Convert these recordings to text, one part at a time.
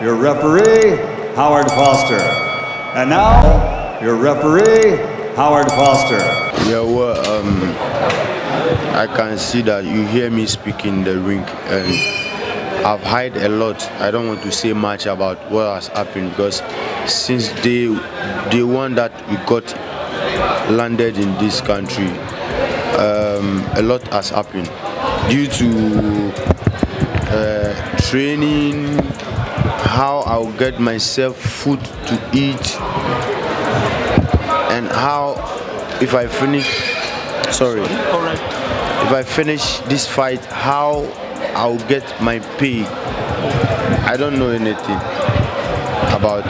your referee, Howard Foster. And now, your referee, Howard Foster. Yeah, well, I can see that you hear me speak in the ring, and I've heard a lot. I don't want to say much about what has happened because since day one that we got landed in this country, a lot has happened due to training, how I'll get myself food to eat, and how if I finish this fight, how I'll get my pay. I don't know anything about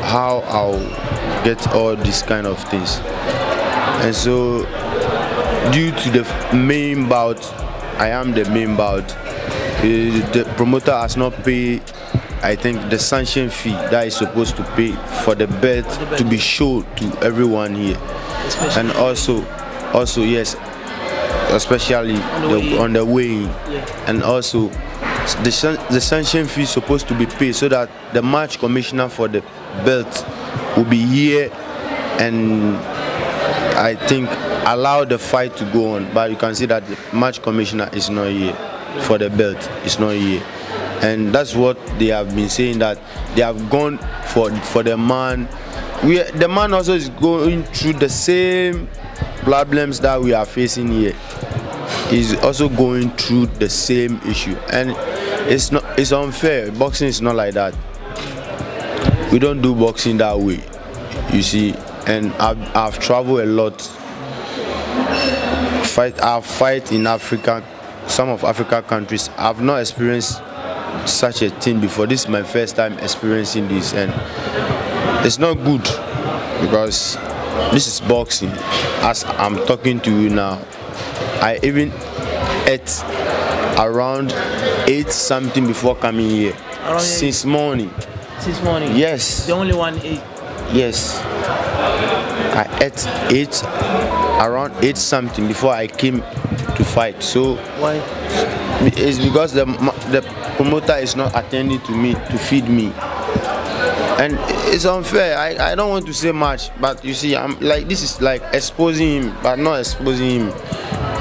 how I'll get all these kind of things. And so due to the main bout, I am the main bout, the promoter has not paid, I think, the sanction fee that is supposed to pay for the belt to be shown to everyone here. And also yes, especially on the weighing. And also the sanction fee is supposed to be paid so that the match commissioner for the belt will be here and I think allow the fight to go on. But you can see that the match commissioner is not here for the belt, is not here. And that's what they have been saying, that they have gone for the man. The man also is going through the same problems that we are facing here. He's also going through the same issue, and it's unfair. Boxing is not like that. We don't do boxing that way, you see. And I've traveled a lot. I've fight in Africa, some of Africa countries. I've not experienced such a thing before. This is my first time experiencing this, and it's not good because this is boxing. As I'm talking to you now, I even ate around 8 something before coming here. Since morning. Since morning? Yes. The only one ate? Yes. I ate around 8 something before I came to fight. So why? It's because the promoter is not attending to me to feed me, and it's unfair. I don't want to say much, but you see, I'm like, this is like exposing him, but not exposing him.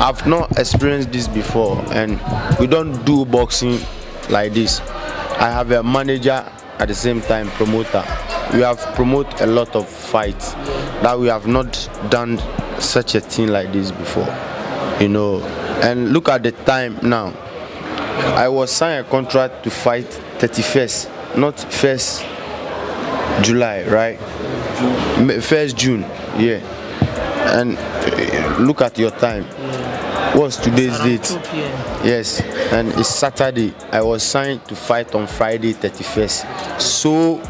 I've not experienced this before, and we don't do boxing like this. I have a manager at the same time promoter. We have promoted a lot of fights that we have not done such a thing like this before, you know. And look at the time now. I was signed a contract to fight 31st, not 1st July, right? 1st June, yeah. And look at your time. What's today's date? 2 p.m. Yes, and it's Saturday. I was signed to fight on Friday 31st. So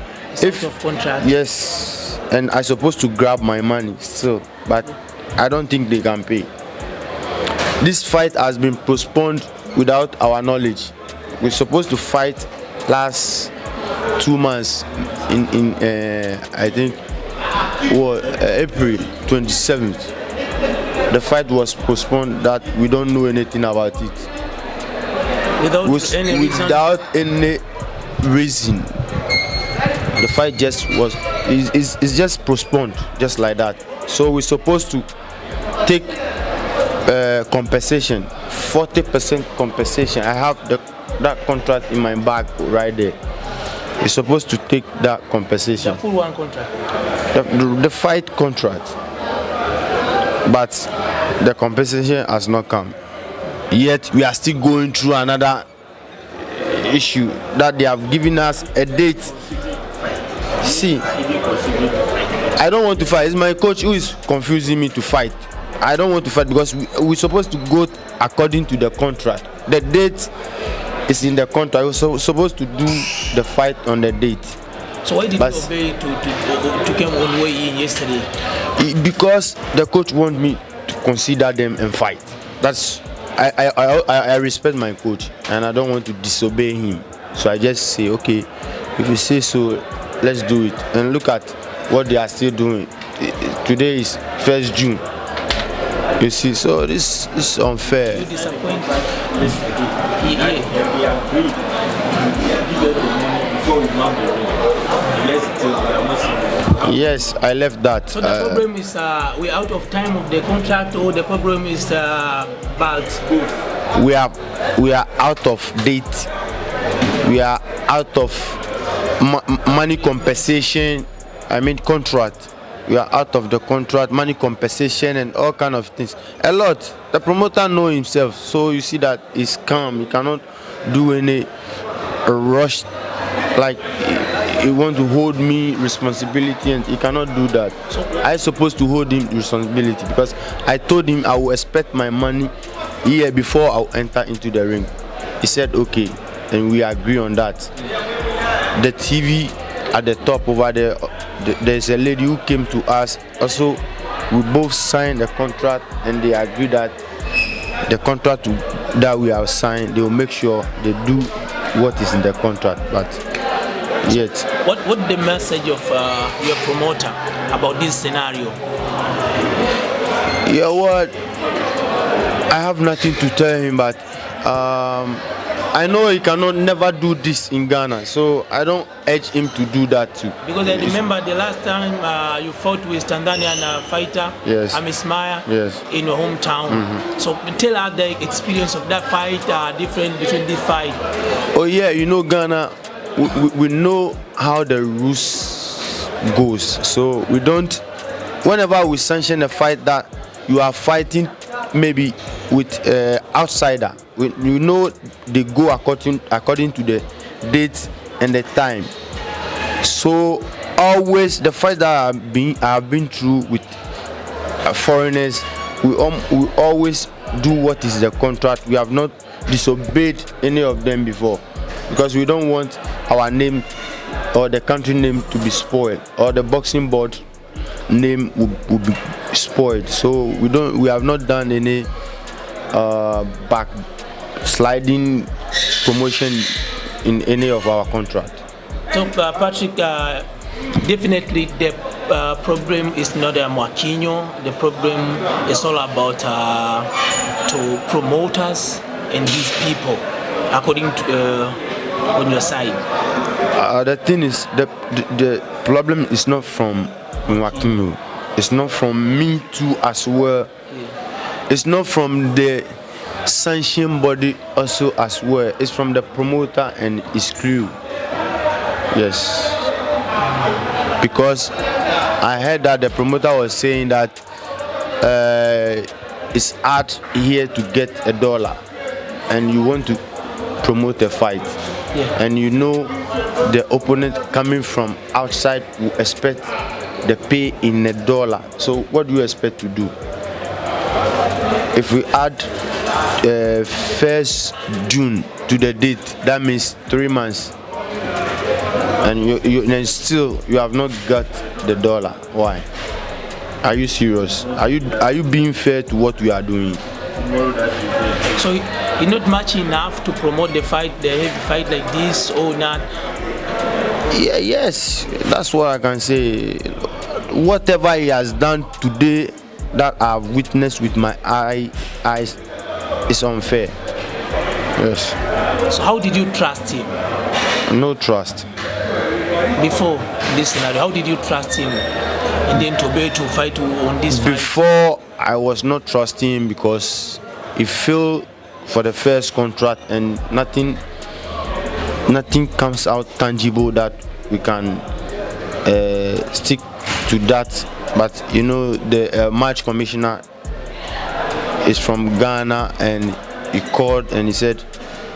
if of contract. Yes, and I'm supposed to grab my money still, but I don't think they can pay. This fight has been postponed without our knowledge. We're supposed to fight last 2 months in I think April 27th. The fight was postponed that we don't know anything about it. Without any reason. The fight just is just postponed, just like that. So we're supposed to take compensation, 40% compensation. I have that contract in my bag right there. You're supposed to take that compensation. The full one contract? The fight contract. But the compensation has not come. Yet we are still going through another issue that they have given us a date. See, I don't want to fight. It's my coach who is confusing me to fight. I don't want to fight because we're supposed to go according to the contract. The date is in the contract. We're supposed to do the fight on the date. So why did you obey to come on way in yesterday? Because the coach wants me to consider them and fight. That's I respect my coach and I don't want to disobey him. So I just say, okay, if you say so, let's do it. And look at what they are still doing. Today is 1st June. You see, so this is unfair. You disappointed? Yes, I left that. So the problem is we're out of time of the contract, or the problem is bad? We are out of date. We are out of money compensation. I mean contract. We are out of the contract, money compensation, and all kind of things. A lot. The promoter know himself, so you see that he's calm. He cannot do any rush, like he want to hold me responsibility, and he cannot do that. So I supposed to hold him responsibility because I told him I will expect my money here before I'll enter into the ring. He said okay, and we agree on that. The TV at the top over there, there's a lady who came to us. Also, we both signed the contract, and they agree that the contract that we have signed, they will make sure they do what is in the contract. But yet, what the message of your promoter about this scenario? Yeah, what? I have nothing to tell him, but I know he cannot never do this in Ghana, so I don't urge him to do that too. Because I remember the last time you fought with Tanzanian fighter, yes, Amis Maya, yes, in your hometown. So tell us the experience of that fight, different between this fight. Oh yeah, you know Ghana, we know how the rules goes, so we don't. Whenever we sanction a fight that you are fighting, maybe with outsider, we know they go according to the date and the time. So always the fight that I've been through with foreigners, we always do what is the contract. We have not disobeyed any of them before, because we don't want our name or the country name to be spoiled, or the boxing board name will be spoiled. So we have not done any backsliding promotion in any of our contract. So Patrick, definitely the problem is not MWAKINYO. The problem is all about to promoters and these people, according to on your side. The thing is, the problem is not from MWAKINYO. It's not from me too as well. It's not from the sanction body also as well. It's from the promoter and his crew. Yes. Because I heard that the promoter was saying that it's hard here to get $1 and you want to promote a fight. Yeah. And you know the opponent coming from outside will expect the pay in $1. So what do you expect to do? If we add 1st June to the date, that means 3 months, and and still you have not got the $1. Why? Are you serious? Are you being fair to what we are doing? So it's not much enough to promote the fight, the heavy fight like this, or not? Yeah, yes, that's what I can say. Whatever he has done today that I've witnessed with my eyes is unfair. Yes. So how did you trust him? No trust. Before this scenario, how did you trust him? And then to be to fight on this fight? Before, I was not trusting him because he failed for the first contract and nothing comes out tangible that we can stick to that. But you know, the match commissioner is from Ghana, and he called and he said,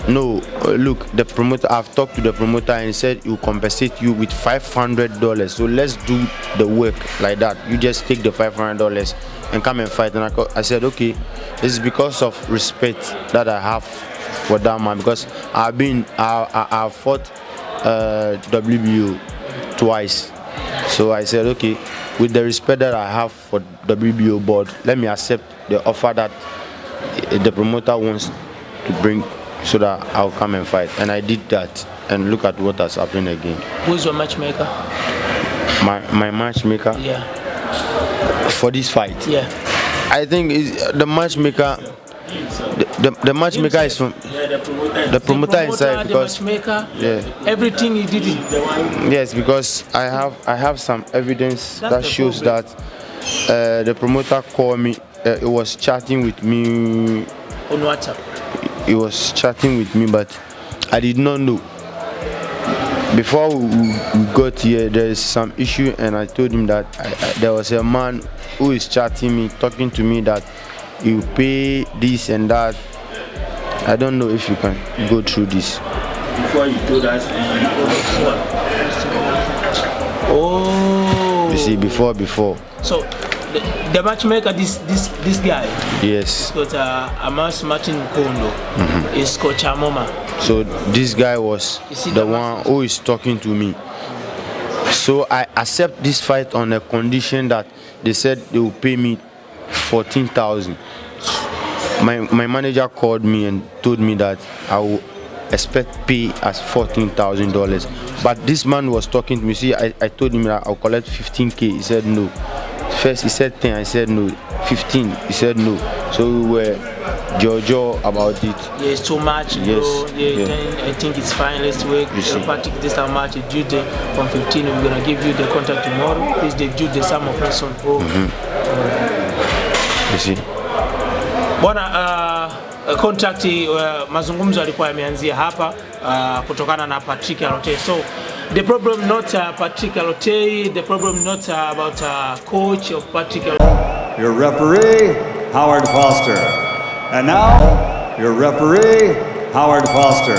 no, look, the promoter, I've talked to the promoter and he said he will compensate you with $500. So let's do the work like that. You just take the $500 and come and fight. And I said, okay, this is because of respect that I have for that man, because I've fought WBO twice. So I said, okay, with the respect that I have for WBO board, let me accept the offer that the promoter wants to bring, so that I'll come and fight. And I did that, and look at what has happened again. Who's your matchmaker? My matchmaker? Yeah. For this fight? Yeah. I think the matchmaker, The matchmaker is from the promoter inside, the because matchmaker, yeah. everything he did it. Yes, because I have some evidence That's that the shows problem. that the promoter called me. He was chatting with me. On WhatsApp. He was chatting with me, but I did not know. Before we got here, there is some issue, and I told him that there was a man who is chatting me, talking to me that you pay this and that. I don't know if you can go through this. Before you do that, Oh. You see, before. So the matchmaker, this guy. Yes. Got Amas Martin Kondo. Is Coach Amoma. So this guy was You see the the one who is talking to me. So I accept this fight on a condition that they said they will pay me 14,000. My manager called me and told me that I will expect pay as $14,000. But this man was talking to me. See, I told him that I'll collect 15K. He said no. First he said 10. I said no. 15. He said no. So we were Jojo about it. Yeah, it's too much. Yes. Bro. Yeah, Yeah. Then I think it's fine. Let's wait. Patrick, this how much is due there from 15. We're gonna give you the contract tomorrow. Please, the due the sum of ransom. You see. Bwana contract mazungumzo yalikuwa yameanzia hapa kutokana na Patrick Alote. So the problem not Patrick Alote, the problem not about coach of Patrick Alote. Your referee, Howard Foster. And now, your referee, Howard Foster.